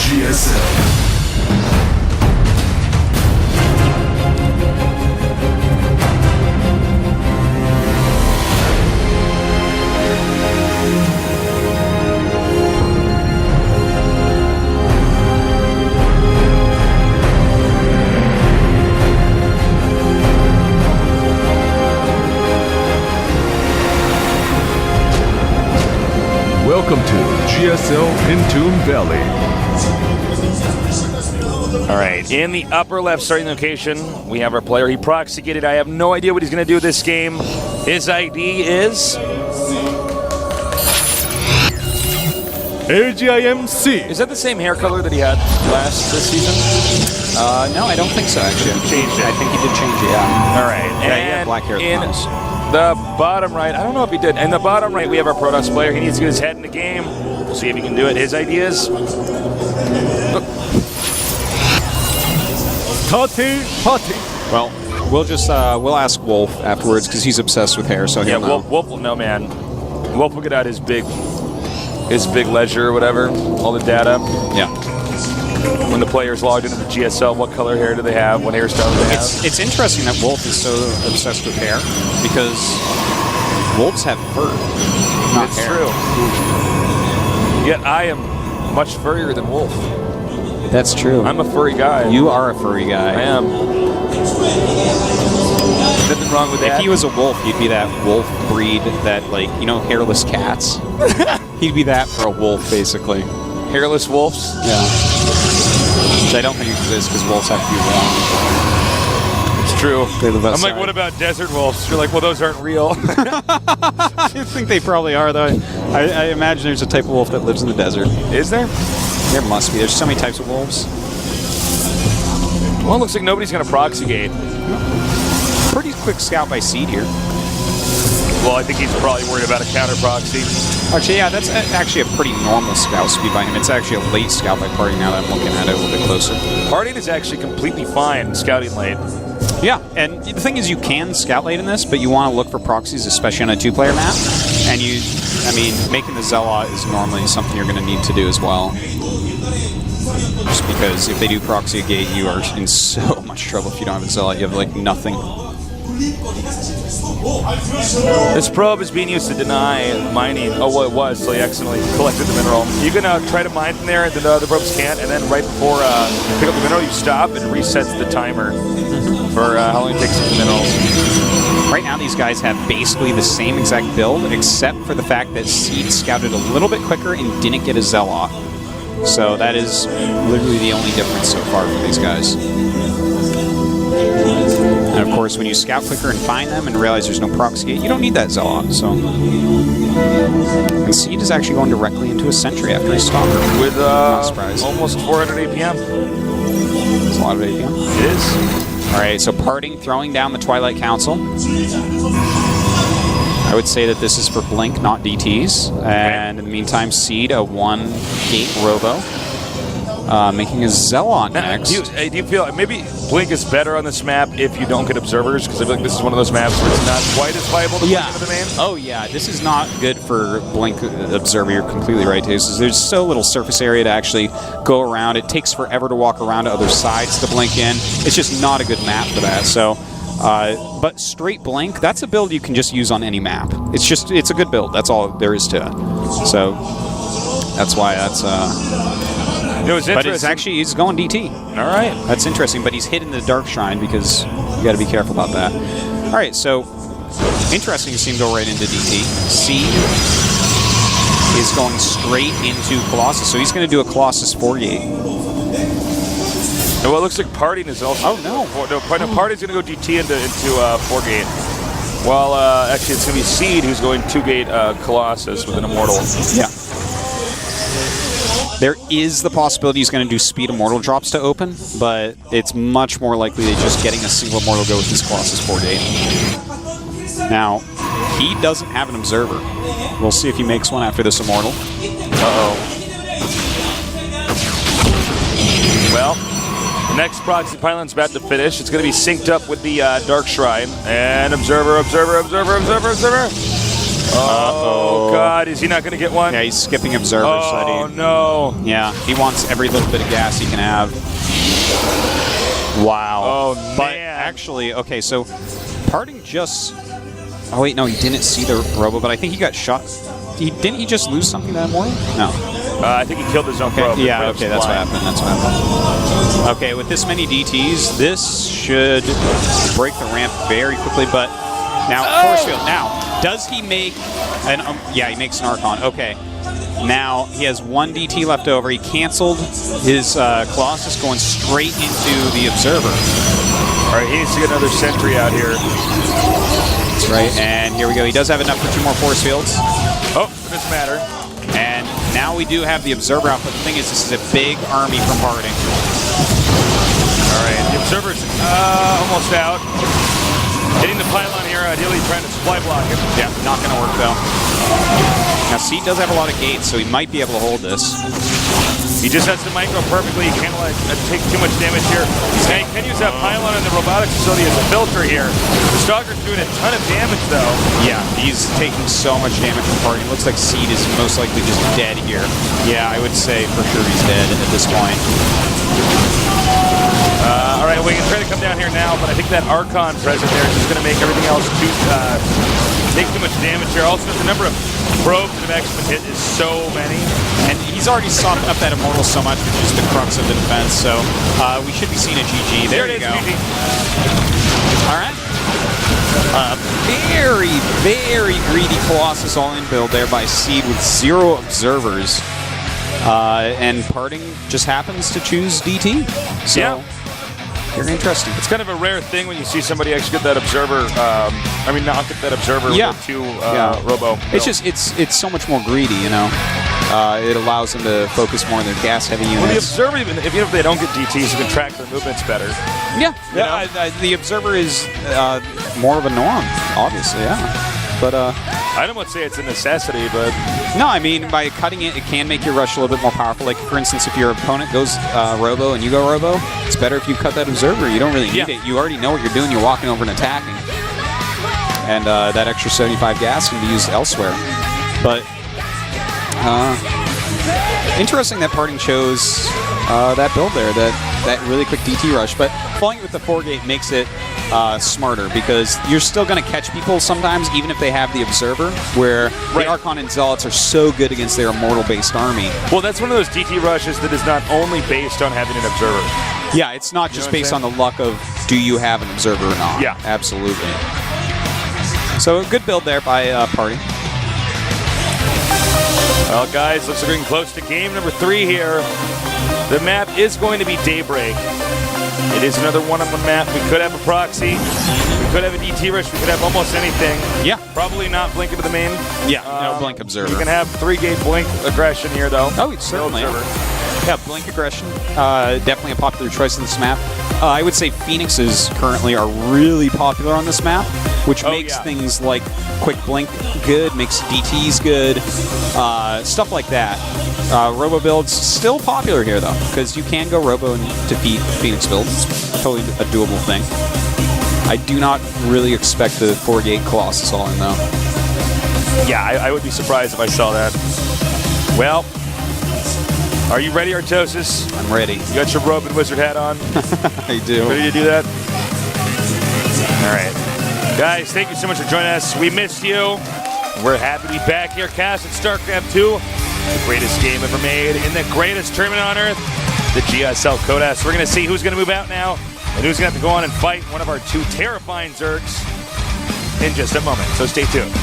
GSL. Welcome to GSL Pintoon Valley. All right, in the upper left starting location, we have our player. He proxy-gated. I have no idea what he's going to do this game. His ID is... AGIMC. Is that the same hair color that he had this season? No, I don't think so, actually. Changed it. I think he did change it, yeah. All right. Yeah, he had black hair at in times. the bottom right, I don't know if he did. In the bottom right, we have our Protoss player. He needs to get his head in the game. We'll see if he can do it. His ideas. Party. Well, we'll just we'll ask Wolf afterwards because he's obsessed with hair, so he'll know. Wolf will know, man. Wolf will get out his big ledger or whatever, all the data. Yeah. When the player's logged into the GSL, what color hair do they have? What hairstyle do they have? It's interesting that Wolf is so obsessed with hair because wolves have fur, not It's hair. true. Yet I am much furrier than Wolf. That's true. I'm a furry guy. You are a furry guy. I am. Nothing wrong with that. If he was a wolf, he'd be that wolf breed that, like, you know, hairless cats. He'd be that for a wolf, basically. Hairless wolves? Yeah. Which I don't think exists because wolves have to be warm. It's true. They're the best I'm like, side. what about desert wolves? You're like, well, those aren't real. I think they probably are, though. I imagine there's a type of wolf that lives in the desert. Is there? There must be. There's so many types of wolves. Well, it looks like nobody's going to proxy-gate. Pretty quick scout by Seed here. Well, I think he's probably worried about a counter proxy. Actually, yeah, that's actually a pretty normal scout speed by him. It's actually a late scout by Party now that I'm looking at it a little bit closer. Partying is actually completely fine scouting late. Yeah, and the thing is you can scout late in this, but you want to look for proxies, especially on a two-player map. And making the Zealot is normally something you're going to need to do as well. Just because if they do proxy a gate, you are in so much trouble if you don't have a Zealot. You have, like, nothing. This probe is being used to deny mining. Oh, well, it was, so he accidentally collected the mineral. You can try to mine from there, and the other probes can't, and then right before you pick up the mineral, you stop, and it resets the timer for how long it takes to get the minerals. Right now, these guys have basically the same exact build, except for the fact that Seed scouted a little bit quicker and didn't get a Zealot. So that is literally the only difference so far for these guys. And of course, when you scout quicker and find them and realize there's no proxy gate, you don't need that Zealot. So, and Seed is actually going directly into a sentry after his stalker. With Not surprised. almost 400 APM. It's a lot of APM. It is. All right, so Parting throwing down the Twilight Council. I would say that this is for Blink, not DTs. And in the meantime, Seed, a 1-gate Robo. Making a Zealot next. Do you feel maybe Blink is better on this map if you don't get observers? Because I feel like this is one of those maps where it's not quite as viable to Blink into the main. Oh, yeah. This is not good for Blink Observer. You're completely right, Taze. There's so little surface area to actually go around. It takes forever to walk around to other sides to blink in. It's just not a good map for that. So, but straight Blink, that's a build you can just use on any map. It's a good build. That's all there is to it. So, that's why that's... It was but it's actually, he's going DT. All right. That's interesting, but he's hidden the Dark Shrine because you got to be careful about that. All right, so interesting to see him go right into DT. Seed is going straight into Colossus, so he's going to do a Colossus 4-gate. And well, it looks like Parting is also... Oh, no. Parting's going to go DT into 4-gate. Well, actually, it's going to be Seed who's going 2-gate Colossus with an Immortal. Yeah. There is the possibility he's going to do speed Immortal drops to open, but it's much more likely that just getting a single Immortal go with his Colossus 4-gate. Now, he doesn't have an Observer. We'll see if he makes one after this Immortal. Uh-oh. Well, the next proxy pylon's about to finish. It's going to be synced up with the Dark Shrine. And Observer. Oh, God. Is he not going to get one? Yeah, he's skipping observer. Oh, no. Yeah, he wants every little bit of gas he can have. Wow. Oh, but man. actually, okay, so Parting just... Oh, wait, no, he didn't see the Robo, but I think he got shot. Didn't he just lose something that morning? No. I think he killed his own probe. Yeah, okay, that's what happened. That's what happened. Okay, with this many DTs, this should break the ramp very quickly, but now, force field. Now, does he make an... yeah, he makes an Archon. Okay. Now, he has one DT left over. He canceled his Colossus going straight into the Observer. All right, he needs to get another sentry out here. That's right, and here we go. He does have enough for 2 more force fields. Oh, it doesn't matter. And now we do have the Observer out, but the thing is, this is a big army from Parting. All right, the Observer's almost out. Hitting the pylon here, ideally trying to supply block him. Yeah, not going to work, though. Now, Seed does have a lot of gates, so he might be able to hold this. He just has to micro perfectly. He can't take too much damage here. Now, he can use that pylon in the robotics facility as a filter here. The Stalker's doing a ton of damage, though. Yeah, he's taking so much damage from Parting. It looks like Seed is most likely just dead here. Yeah, I would say for sure he's dead at this point. All right, we can try to come down here now, but I think that Archon present there is just going to make everything else take too much damage here. Also, the number of probes that have actually been hit is so many. And he's already softened up that Immortal so much, which is the crux of the defense, so we should be seeing a GG. There you go. GG. All right. Very, very greedy Colossus all-in build there by Seed with 0 observers. And Parting just happens to choose DT. So, yeah. Very interesting. It's kind of a rare thing when you see somebody actually get that observer. Not get that observer with 2 Robo. It's just it's so much more greedy, you know. It allows them to focus more on their gas-heavy units. Well, the observer, even if they don't get DTs, you can track their movements better. Yeah, the observer is more of a norm, obviously. Yeah, but I don't want to say it's a necessity, but no, I mean by cutting it, it can make your rush a little bit more powerful. Like for instance, if your opponent goes Robo and you go Robo, it's better if you cut that observer. You don't really need it. You already know what you're doing. You're walking over and attacking, and that extra 75 gas can be used elsewhere. But interesting that Parting chose that build there, that really quick DT rush. But falling with the 4-gate makes it smarter because you're still going to catch people sometimes, even if they have the Observer, where the Archon and Zealots are so good against their Immortal-based army. Well, that's one of those DT rushes that is not only based on having an Observer. Yeah, it's not just based on the luck of do you have an Observer or not. Yeah. Absolutely. So, a good build there by Parting. Well, guys, looks like we're getting close to game number 3 here. The map is going to be Daybreak. It is another one-on-one map. We could have a proxy. We could have a DT rush. We could have almost anything. Yeah. Probably not Blink into the main. Yeah, no Blink Observer. You can have 3-gate Blink aggression here, though. Oh, certainly. Yeah, Blink aggression. Definitely a popular choice in this map. I would say Phoenixes currently are really popular on this map, which makes things like quick Blink good, makes DTs good, stuff like that. Robo builds still popular here, though, because you can go Robo and defeat Phoenix builds. It's totally a doable thing. I do not really expect the 4-gate Colossus all in, though. Yeah, I would be surprised if I saw that. Well, are you ready, Artosis? I'm ready. You got your robe and wizard hat on? I do. Ready to do that? All right. Guys, thank you so much for joining us. We missed you. We're happy to be back here, cast at StarCraft 2. The greatest game ever made in the greatest tournament on Earth, the GSL Codas. We're going to see who's going to move out now and who's going to have to go on and fight one of our 2 terrifying Zergs in just a moment. So stay tuned.